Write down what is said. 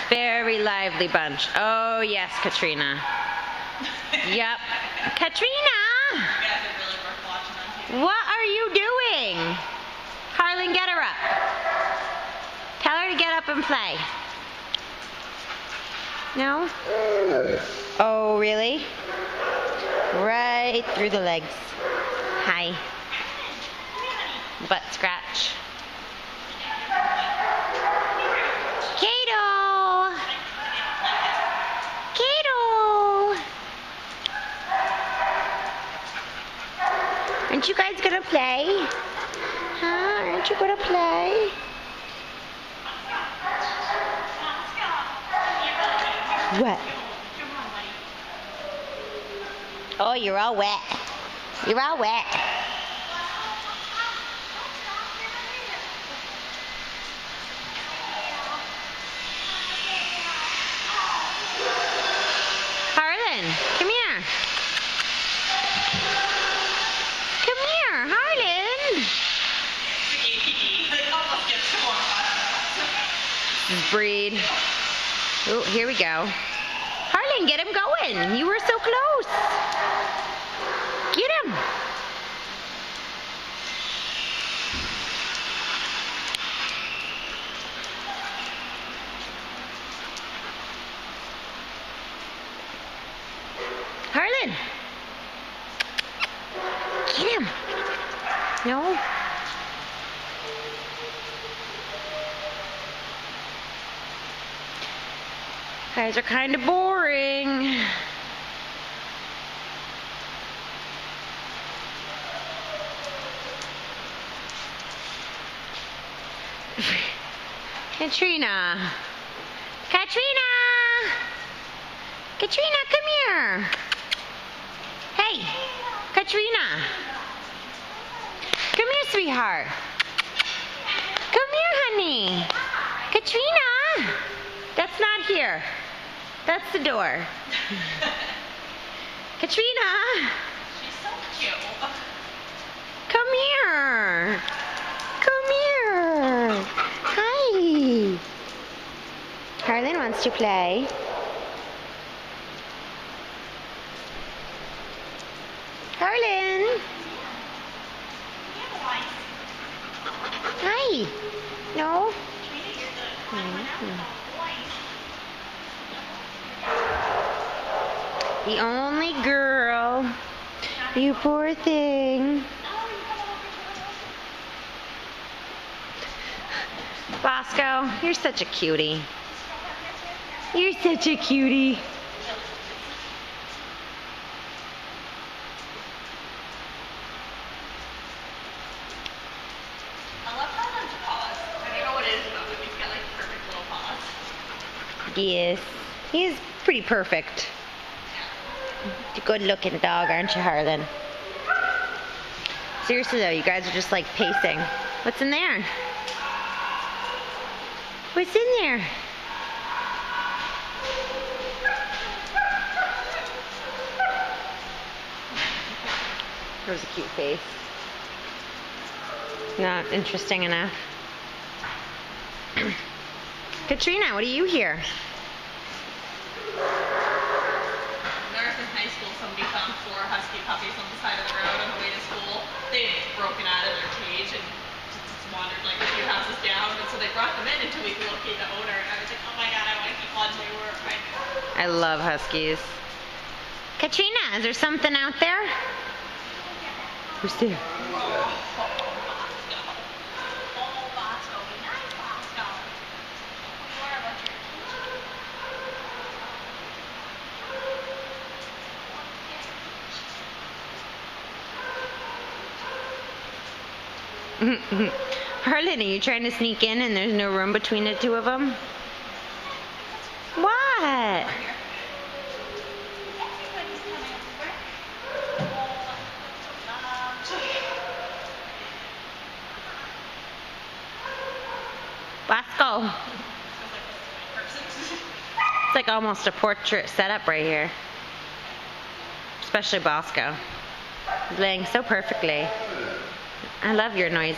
Very lively bunch. Oh, yes, Katrina. Yep. Katrina! What are you doing? Harlan, get her up. Tell her to get up and play. No? Oh, really? Right through the legs. Hi. Butt scratch. Kato! Kato! Aren't you guys gonna play? Huh? Aren't you gonna play? What? Oh, you're all wet. You're all wet. Harlan, come here. Come here, Harlan. Breed. Oh, here we go. Harlan, get him going. You were so close. Get him. Harlan. Get him. No. Guys are kind of boring. Katrina. Katrina! Katrina, come here. Hey, Katrina. Come here, sweetheart. Come here, honey. Katrina. That's not here. That's the door. Katrina. She's so cute. Come here. Come here. Hi. Harlan wants to play. Harlan. Hi. No? The only girl. You poor thing. Bosco, you're such a cutie. You're such a cutie. I love Harlan's paws. I don't know what it is about him. He's got like perfect little paws. Yes, he's pretty perfect. A good looking dog, aren't you, Harlan? Seriously though, you guys are just like pacing. What's in there? What's in there? There's a cute face. Not interesting enough. Katrina, what are you here? There's in high school, somebody found 4 husky puppies on the side of the road on the way to school. They'd broken out of their cage and just wandered like a few houses down. And so they brought them in until we could locate the owner. And I was like, oh my god, I want to keep on they were right now. I love huskies. Katrina, is there something out there? Who's there? Harlan, are you trying to sneak in and there's no room between the two of them? What? Bosco. It's like almost a portrait setup right here. Especially Bosco. Laying so perfectly. I love your noises.